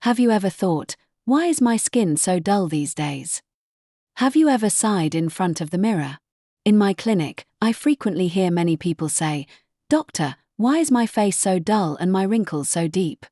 Have you ever thought, why is my skin so dull these days? Have you ever sighed in front of the mirror? In my clinic, I frequently hear many people say, "Doctor, why is my face so dull and my wrinkles so deep?"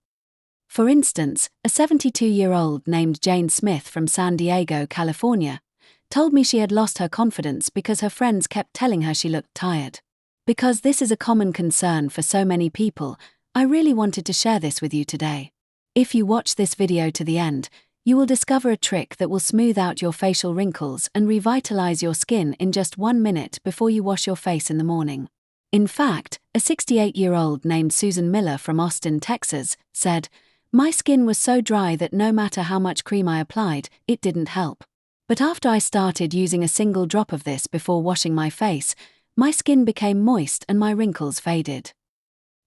For instance, a 72-year-old named Jane Smith from San Diego, California, told me she had lost her confidence because her friends kept telling her she looked tired. Because this is a common concern for so many people, I really wanted to share this with you today. If you watch this video to the end, you will discover a trick that will smooth out your facial wrinkles and revitalize your skin in just 1 minute before you wash your face in the morning. In fact, a 68-year-old named Susan Miller from Austin, Texas, said, "My skin was so dry that no matter how much cream I applied, it didn't help. But after I started using a single drop of this before washing my face, my skin became moist and my wrinkles faded."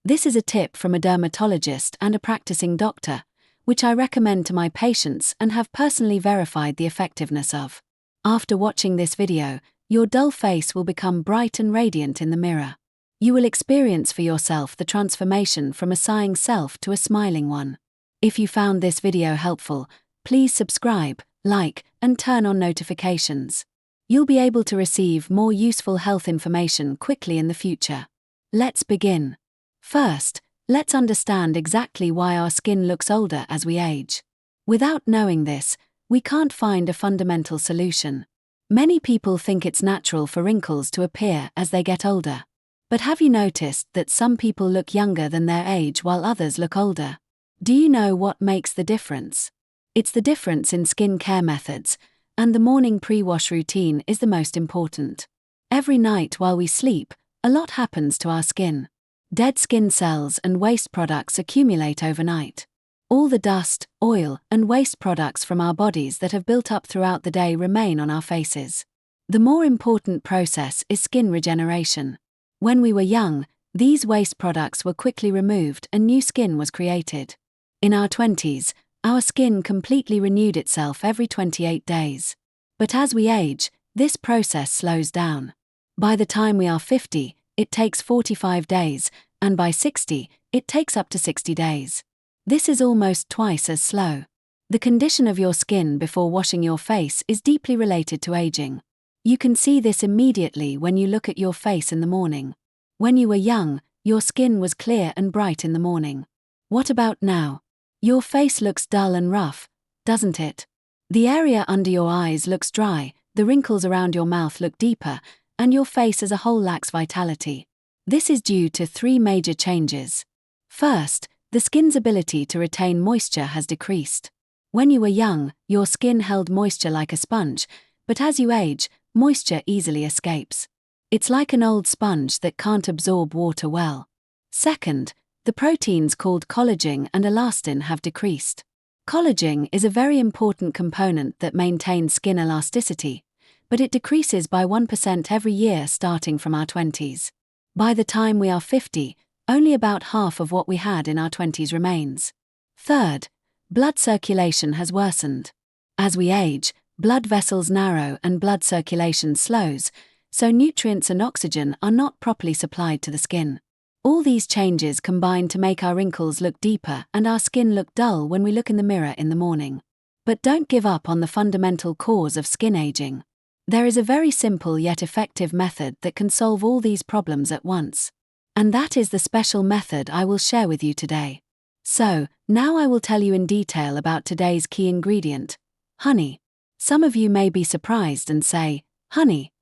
This is a tip from a dermatologist and a practicing doctor, which I recommend to my patients and have personally verified the effectiveness of. After watching this video, your dull face will become bright and radiant in the mirror. You will experience for yourself the transformation from a sighing self to a smiling one. If you found this video helpful, please subscribe, like, and turn on notifications. You'll be able to receive more useful health information quickly in the future. Let's begin. First, let's understand exactly why our skin looks older as we age. Without knowing this, we can't find a fundamental solution. Many people think it's natural for wrinkles to appear as they get older. But have you noticed that some people look younger than their age while others look older? Do you know what makes the difference? It's the difference in skin care methods, and the morning pre-wash routine is the most important. Every night while we sleep, a lot happens to our skin. Dead skin cells and waste products accumulate overnight. All the dust, oil, and waste products from our bodies that have built up throughout the day remain on our faces. The more important process is skin regeneration. When we were young, these waste products were quickly removed and new skin was created. In our 20s, our skin completely renewed itself every 28 days. But as we age, this process slows down. By the time we are 50, it takes 45 days, and by 60, it takes up to 60 days. This is almost twice as slow. The condition of your skin before washing your face is deeply related to aging. You can see this immediately when you look at your face in the morning. When you were young, your skin was clear and bright in the morning. What about now? Your face looks dull and rough, doesn't it? The area under your eyes looks dry, the wrinkles around your mouth look deeper, and your face as a whole lacks vitality. This is due to 3 major changes. First, the skin's ability to retain moisture has decreased. When you were young, your skin held moisture like a sponge, but as you age, moisture easily escapes. It's like an old sponge that can't absorb water well. Second, the proteins called collagen and elastin have decreased. Collagen is a very important component that maintains skin elasticity, but it decreases by 1% every year starting from our 20s. By the time we are 50, only about half of what we had in our 20s remains. Third, blood circulation has worsened. As we age, blood vessels narrow and blood circulation slows, so nutrients and oxygen are not properly supplied to the skin. All these changes combine to make our wrinkles look deeper and our skin look dull when we look in the mirror in the morning. But don't give up on the fundamental cause of skin aging. There is a very simple yet effective method that can solve all these problems at once. And that is the special method I will share with you today. So, now I will tell you in detail about today's key ingredient, honey. Some of you may be surprised and say, honey?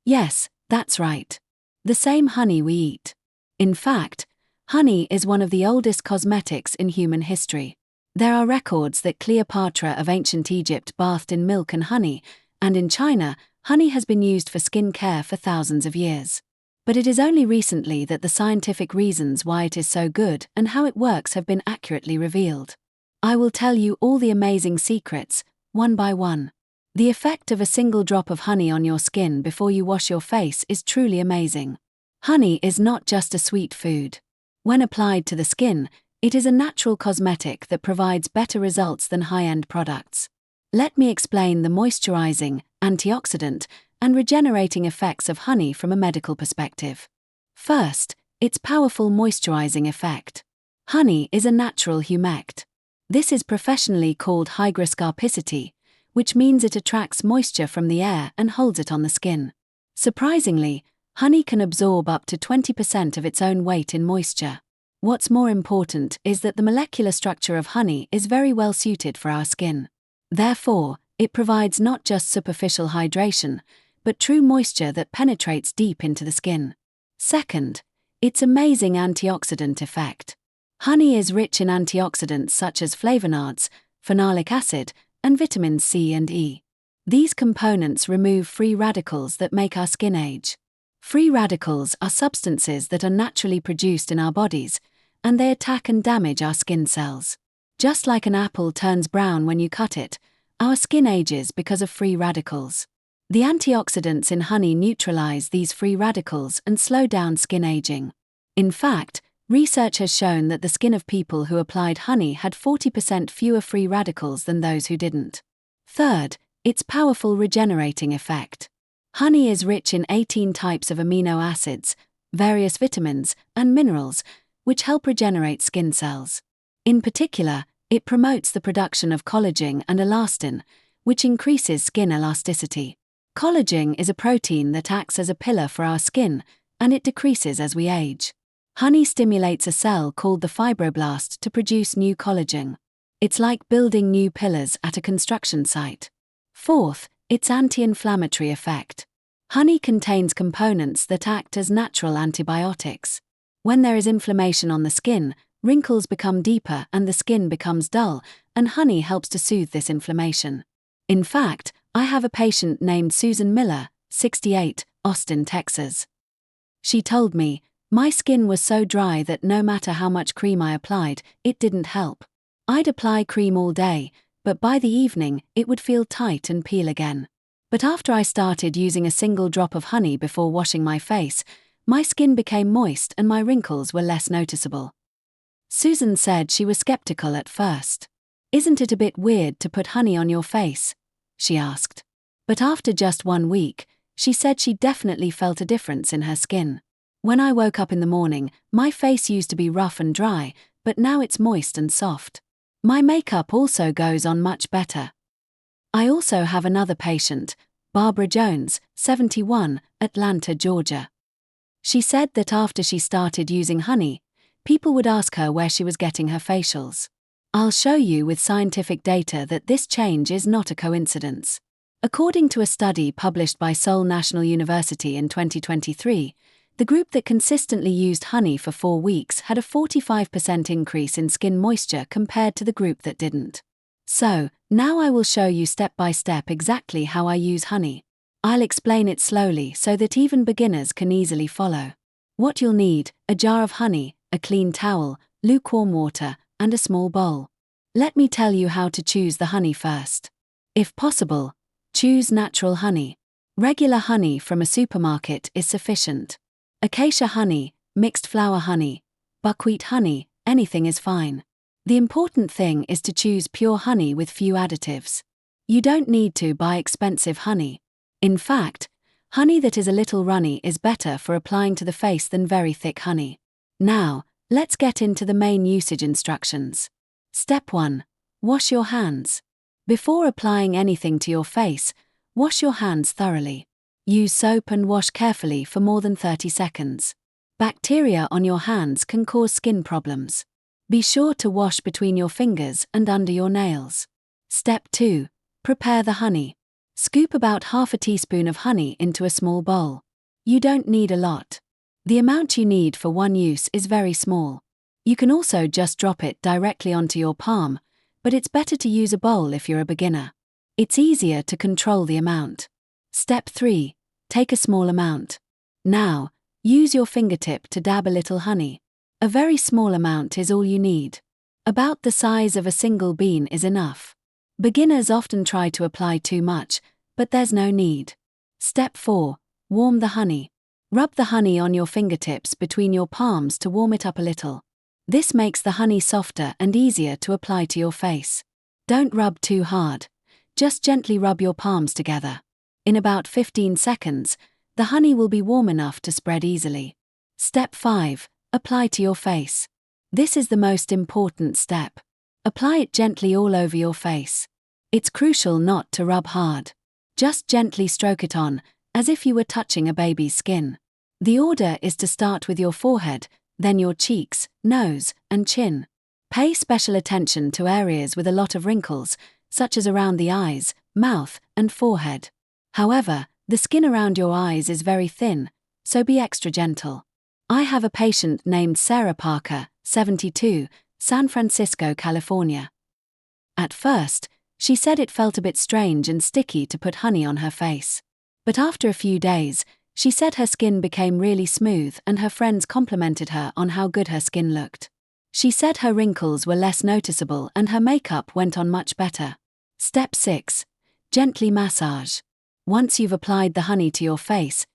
Yes, that's right. The same honey we eat. In fact, honey is one of the oldest cosmetics in human history. There are records that Cleopatra of ancient Egypt bathed in milk and honey, and in China, honey has been used for skin care for thousands of years. But it is only recently that the scientific reasons why it is so good and how it works have been accurately revealed. I will tell you all the amazing secrets, one by one. The effect of a single drop of honey on your skin before you wash your face is truly amazing. Honey is not just a sweet food. When applied to the skin, it is a natural cosmetic that provides better results than high-end products. Let me explain the moisturizing, antioxidant, and regenerating effects of honey from a medical perspective. First, its powerful moisturizing effect. Honey is a natural humect. This is professionally called hygroscopicity, which means it attracts moisture from the air and holds it on the skin. Surprisingly, honey can absorb up to 20% of its own weight in moisture. What's more important is that the molecular structure of honey is very well suited for our skin. Therefore, it provides not just superficial hydration, but true moisture that penetrates deep into the skin. Second, its amazing antioxidant effect. Honey is rich in antioxidants such as flavonoids, phenolic acid, and vitamins C and E. These components remove free radicals that make our skin age. Free radicals are substances that are naturally produced in our bodies, and they attack and damage our skin cells. Just like an apple turns brown when you cut it, our skin ages because of free radicals. The antioxidants in honey neutralize these free radicals and slow down skin aging. In fact, research has shown that the skin of people who applied honey had 40% fewer free radicals than those who didn't. Third, its powerful regenerating effect. Honey is rich in 18 types of amino acids, various vitamins, and minerals, which help regenerate skin cells. In particular, it promotes the production of collagen and elastin, which increases skin elasticity. Collagen is a protein that acts as a pillar for our skin, and it decreases as we age. Honey stimulates a cell called the fibroblast to produce new collagen. It's like building new pillars at a construction site. Fourth, its anti-inflammatory effect. Honey contains components that act as natural antibiotics. When there is inflammation on the skin, wrinkles become deeper and the skin becomes dull, and honey helps to soothe this inflammation. In fact, I have a patient named Susan Miller, 68, Austin, Texas. She told me, "My skin was so dry that no matter how much cream I applied, it didn't help. I'd apply cream all day, but by the evening, it would feel tight and peel again. But after I started using a single drop of honey before washing my face, my skin became moist and my wrinkles were less noticeable." Susan said she was skeptical at first. "Isn't it a bit weird to put honey on your face?" she asked. But after just 1 week, she said she definitely felt a difference in her skin. "When I woke up in the morning, my face used to be rough and dry, but now it's moist and soft. My makeup also goes on much better." I also have another patient, Barbara Jones, 71, Atlanta, Georgia. She said that after she started using honey, people would ask her where she was getting her facials. I'll show you with scientific data that this change is not a coincidence. According to a study published by Seoul National University in 2023, the group that consistently used honey for 4 weeks had a 45% increase in skin moisture compared to the group that didn't. So, now I will show you step by step exactly how I use honey. I'll explain it slowly so that even beginners can easily follow. What you'll need: a jar of honey, a clean towel, lukewarm water, and a small bowl. Let me tell you how to choose the honey first. If possible, choose natural honey. Regular honey from a supermarket is sufficient. Acacia honey, mixed flower honey, buckwheat honey, anything is fine. The important thing is to choose pure honey with few additives. You don't need to buy expensive honey. In fact, honey that is a little runny is better for applying to the face than very thick honey. Now, let's get into the main usage instructions. Step 1. Wash your hands. Before applying anything to your face, wash your hands thoroughly. Use soap and wash carefully for more than 30 seconds. Bacteria on your hands can cause skin problems. Be sure to wash between your fingers and under your nails. Step 2. Prepare the honey. Scoop about half a teaspoon of honey into a small bowl. You don't need a lot. The amount you need for one use is very small. You can also just drop it directly onto your palm, but it's better to use a bowl if you're a beginner. It's easier to control the amount. Step 3. Take a small amount. Now, use your fingertip to dab a little honey. A very small amount is all you need. About the size of a single bean is enough. Beginners often try to apply too much, but there's no need. Step 4. Warm the honey. Rub the honey on your fingertips between your palms to warm it up a little. This makes the honey softer and easier to apply to your face. Don't rub too hard. Just gently rub your palms together. In about 15 seconds, the honey will be warm enough to spread easily. Step 5. Apply to your face. This is the most important step. Apply it gently all over your face. It's crucial not to rub hard. Just gently stroke it on, as if you were touching a baby's skin. The order is to start with your forehead, then your cheeks, nose, and chin. Pay special attention to areas with a lot of wrinkles, such as around the eyes, mouth, and forehead. However, the skin around your eyes is very thin, so be extra gentle. I have a patient named Sarah Parker, 72, San Francisco, California. At first, she said it felt a bit strange and sticky to put honey on her face. But after a few days, she said her skin became really smooth and her friends complimented her on how good her skin looked. She said her wrinkles were less noticeable and her makeup went on much better. Step 6. Gently massage. Once you've applied the honey to your face,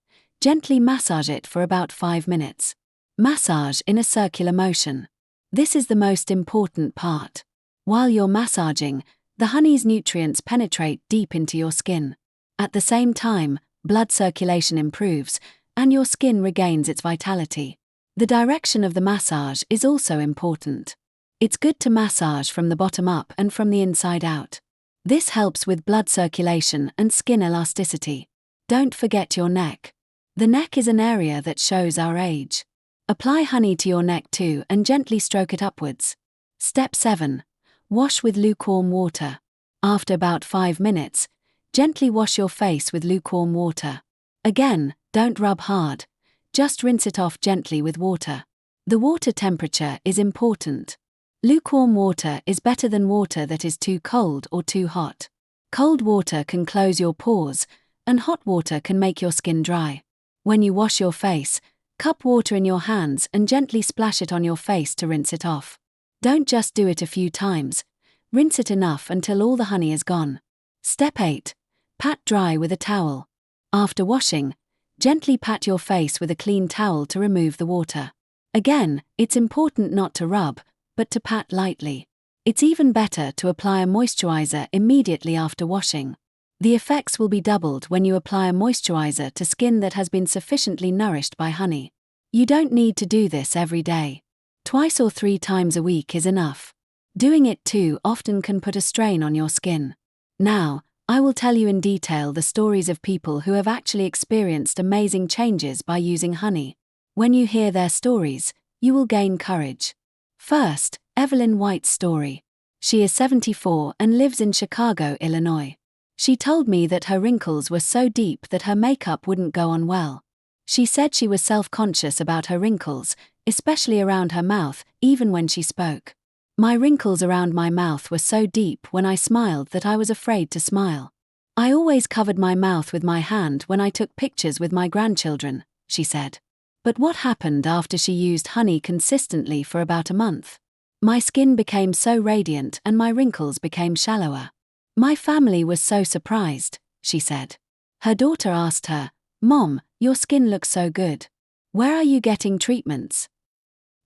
gently massage it for about 5 minutes. Massage in a circular motion. This is the most important part. While you're massaging, the honey's nutrients penetrate deep into your skin. At the same time, blood circulation improves, and your skin regains its vitality. The direction of the massage is also important. It's good to massage from the bottom up and from the inside out. This helps with blood circulation and skin elasticity. Don't forget your neck. The neck is an area that shows our age. Apply honey to your neck too and gently stroke it upwards. Step 7. Wash with lukewarm water. After about 5 minutes, gently wash your face with lukewarm water. Again, don't rub hard. Just rinse it off gently with water. The water temperature is important. Lukewarm water is better than water that is too cold or too hot. Cold water can close your pores, and hot water can make your skin dry. When you wash your face, cup water in your hands and gently splash it on your face to rinse it off. Don't just do it a few times. Rinse it enough until all the honey is gone. Step 8. Pat dry with a towel. After washing, gently pat your face with a clean towel to remove the water. Again, it's important not to rub, but to pat lightly. It's even better to apply a moisturizer immediately after washing. The effects will be doubled when you apply a moisturizer to skin that has been sufficiently nourished by honey. You don't need to do this every day. 2 or 3 times a week is enough. Doing it too often can put a strain on your skin. Now, I will tell you in detail the stories of people who have actually experienced amazing changes by using honey. When you hear their stories, you will gain courage. First, Evelyn White's story. She is 74 and lives in Chicago, Illinois. She told me that her wrinkles were so deep that her makeup wouldn't go on well. She said she was self-conscious about her wrinkles, especially around her mouth, even when she spoke. My wrinkles around my mouth were so deep when I smiled that I was afraid to smile. I always covered my mouth with my hand when I took pictures with my grandchildren, she said. But what happened after she used honey consistently for about a month? My skin became so radiant and my wrinkles became shallower. My family was so surprised, she said. Her daughter asked her, "Mom, your skin looks so good. Where are you getting treatments?"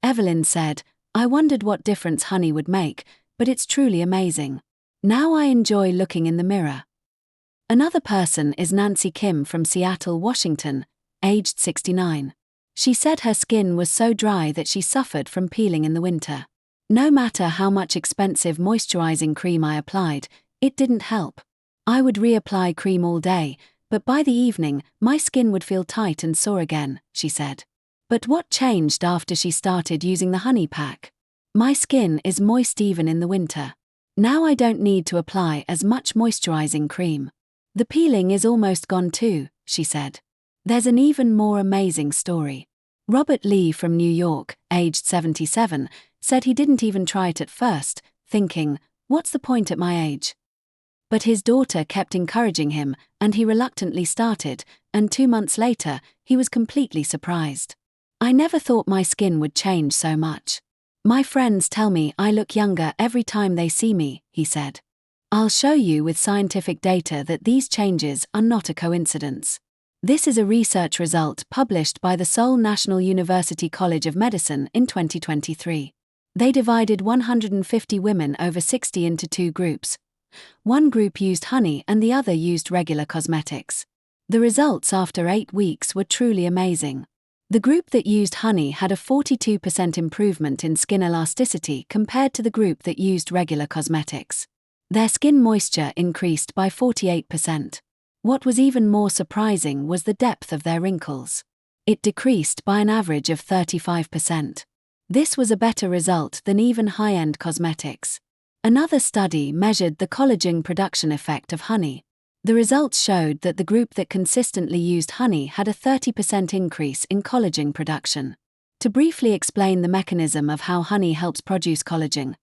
Evelyn said, "I wondered what difference honey would make, but it's truly amazing. Now I enjoy looking in the mirror." Another person is Nancy Kim from Seattle, Washington, aged 69. She said her skin was so dry that she suffered from peeling in the winter. No matter how much expensive moisturizing cream I applied, it didn't help. I would reapply cream all day, but by the evening, my skin would feel tight and sore again, she said. But what changed after she started using the honey pack? My skin is moist even in the winter. Now I don't need to apply as much moisturizing cream. The peeling is almost gone too, she said. There's an even more amazing story. Robert Lee from New York, aged 77, said he didn't even try it at first, thinking, "What's the point at my age?" But his daughter kept encouraging him, and he reluctantly started, and 2 months later, he was completely surprised. "I never thought my skin would change so much. My friends tell me I look younger every time they see me," he said. I'll show you with scientific data that these changes are not a coincidence. This is a research result published by the Seoul National University College of Medicine in 2023. They divided 150 women over 60 into 2 groups. One group used honey and the other used regular cosmetics. The results after 8 weeks were truly amazing. The group that used honey had a 42% improvement in skin elasticity compared to the group that used regular cosmetics. Their skin moisture increased by 48%. What was even more surprising was the depth of their wrinkles. It decreased by an average of 35%. This was a better result than even high-end cosmetics. Another study measured the collagen production effect of honey. The results showed that the group that consistently used honey had a 30% increase in collagen production. To briefly explain the mechanism of how honey helps produce collagen,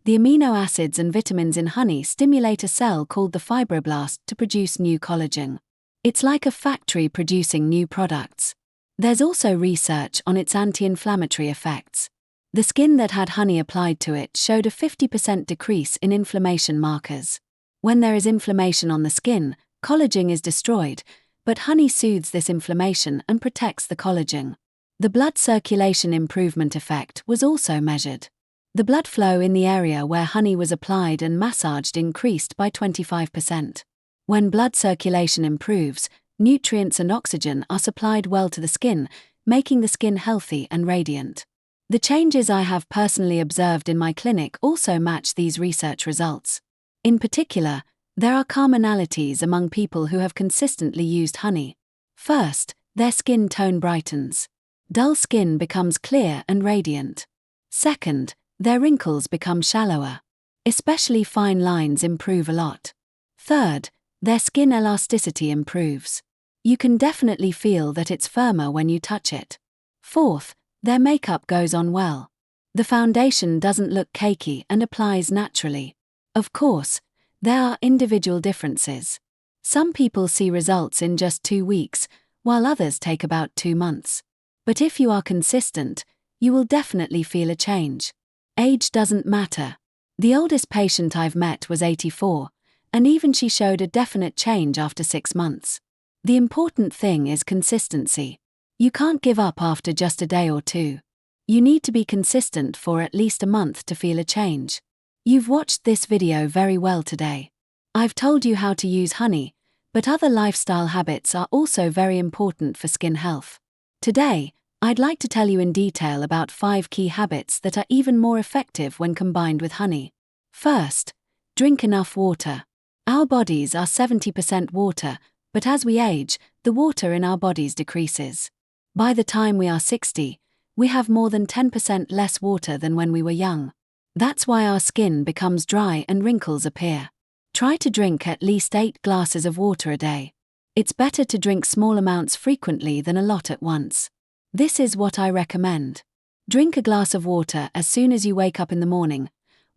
the amino acids and vitamins in honey stimulate a cell called the fibroblast to produce new collagen. It's like a factory producing new products. There's also research on its anti-inflammatory effects. The skin that had honey applied to it showed a 50% decrease in inflammation markers. When there is inflammation on the skin, collagen is destroyed, but honey soothes this inflammation and protects the collagen. The blood circulation improvement effect was also measured. The blood flow in the area where honey was applied and massaged increased by 25%. When blood circulation improves, nutrients and oxygen are supplied well to the skin, making the skin healthy and radiant. The changes I have personally observed in my clinic also match these research results. In particular, there are commonalities among people who have consistently used honey. First, their skin tone brightens. Dull skin becomes clear and radiant. Second, their wrinkles become shallower. Especially fine lines improve a lot. Third, their skin elasticity improves. You can definitely feel that it's firmer when you touch it. Fourth, their makeup goes on well. The foundation doesn't look cakey and applies naturally. Of course, there are individual differences. Some people see results in just 2 weeks, while others take about 2 months. But if you are consistent, you will definitely feel a change. Age doesn't matter. The oldest patient I've met was 84, and even she showed a definite change after 6 months. The important thing is consistency. You can't give up after just a day or 2. You need to be consistent for at least a month to feel a change. You've watched this video very well today. I've told you how to use honey, but other lifestyle habits are also very important for skin health. Today, I'd like to tell you in detail about 5 key habits that are even more effective when combined with honey. First, drink enough water. Our bodies are 70% water, but as we age, the water in our bodies decreases. By the time we are 60, we have more than 10% less water than when we were young. That's why our skin becomes dry and wrinkles appear. Try to drink at least 8 glasses of water a day. It's better to drink small amounts frequently than a lot at once. This is what I recommend. Drink a glass of water as soon as you wake up in the morning,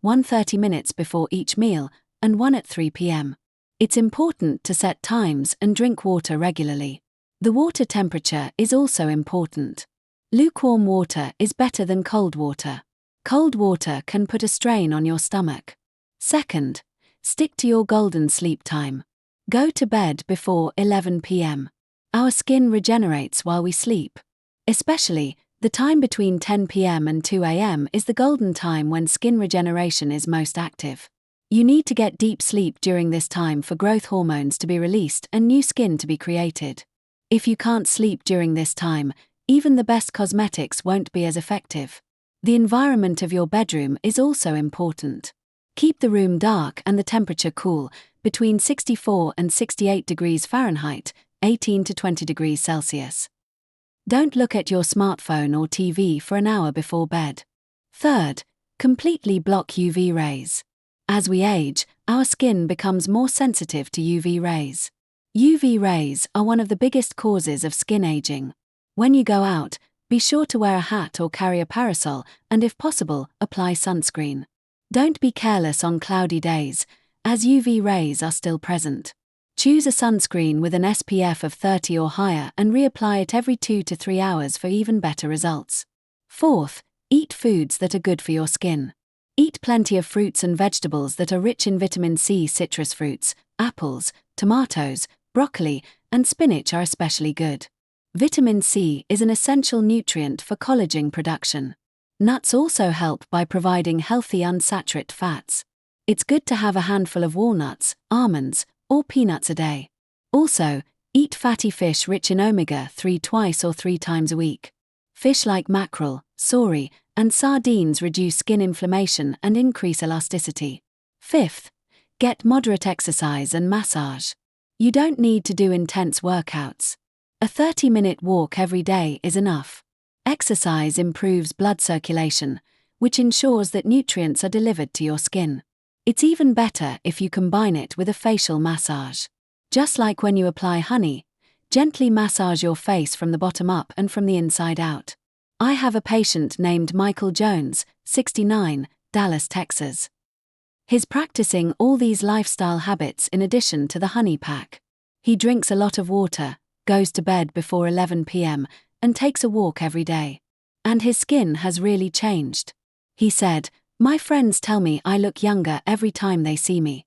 30 minutes before each meal, and 1 at 3 p.m. It's important to set times and drink water regularly. The water temperature is also important. Lukewarm water is better than cold water. Cold water can put a strain on your stomach. Second, stick to your golden sleep time. Go to bed before 11 p.m. Our skin regenerates while we sleep. Especially, the time between 10 p.m. and 2 a.m. is the golden time when skin regeneration is most active. You need to get deep sleep during this time for growth hormones to be released and new skin to be created. If you can't sleep during this time, even the best cosmetics won't be as effective. The environment of your bedroom is also important. Keep the room dark and the temperature cool, between 64 and 68 degrees Fahrenheit, 18 to 20 degrees Celsius. Don't look at your smartphone or TV for an hour before bed. Third, completely block UV rays. As we age, our skin becomes more sensitive to UV rays. UV rays are one of the biggest causes of skin aging. When you go out, be sure to wear a hat or carry a parasol, and if possible, apply sunscreen. Don't be careless on cloudy days, as UV rays are still present. Choose a sunscreen with an SPF of 30 or higher and reapply it every 2 to 3 hours for even better results. Fourth, eat foods that are good for your skin. Eat plenty of fruits and vegetables that are rich in vitamin C. Citrus fruits, apples, tomatoes, broccoli, and spinach are especially good. Vitamin C is an essential nutrient for collagen production. Nuts also help by providing healthy unsaturated fats. It's good to have a handful of walnuts, almonds, or peanuts a day. Also, eat fatty fish rich in omega-3 twice or 3 times a week. Fish like mackerel, sorry, and sardines reduce skin inflammation and increase elasticity. Fifth, get moderate exercise and massage. You don't need to do intense workouts. A 30-minute walk every day is enough. Exercise improves blood circulation, which ensures that nutrients are delivered to your skin. It's even better if you combine it with a facial massage. Just like when you apply honey, gently massage your face from the bottom up and from the inside out. I have a patient named Michael Jones, 69, Dallas, Texas. He's practicing all these lifestyle habits in addition to the honey pack. He drinks a lot of water, goes to bed before 11 p.m., and takes a walk every day. And his skin has really changed. He said, "My friends tell me I look younger every time they see me."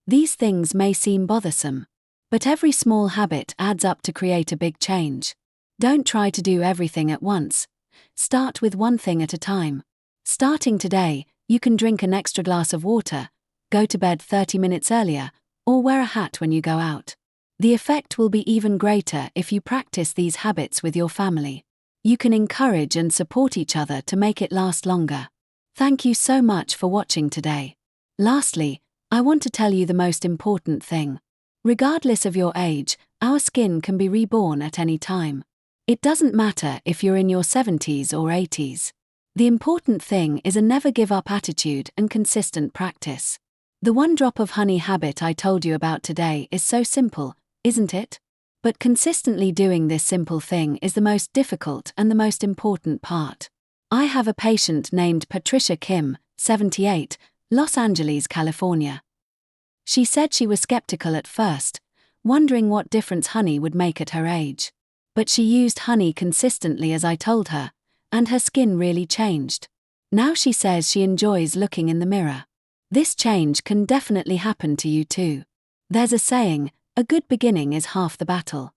These things may seem bothersome, but every small habit adds up to create a big change. Don't try to do everything at once. Start with one thing at a time. Starting today, you can drink an extra glass of water, go to bed 30 minutes earlier, or wear a hat when you go out. The effect will be even greater if you practice these habits with your family. You can encourage and support each other to make it last longer. Thank you so much for watching today. Lastly, I want to tell you the most important thing. Regardless of your age, our skin can be reborn at any time. It doesn't matter if you're in your 70s or 80s. The important thing is a never-give-up attitude and consistent practice. The one drop of honey habit I told you about today is so simple, isn't it? But consistently doing this simple thing is the most difficult and the most important part. I have a patient named Patricia Kim, 78, Los Angeles, California. She said she was skeptical at first, wondering what difference honey would make at her age. But she used honey consistently as I told her, and her skin really changed. Now she says she enjoys looking in the mirror. This change can definitely happen to you too. There's a saying, a good beginning is half the battle.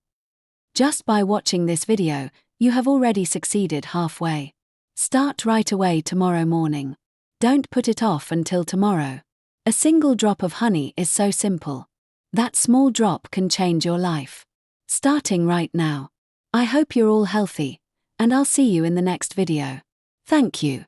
Just by watching this video, you have already succeeded halfway. Start right away tomorrow morning. Don't put it off until tomorrow. A single drop of honey is so simple. That small drop can change your life. Starting right now. I hope you're all healthy, and I'll see you in the next video. Thank you.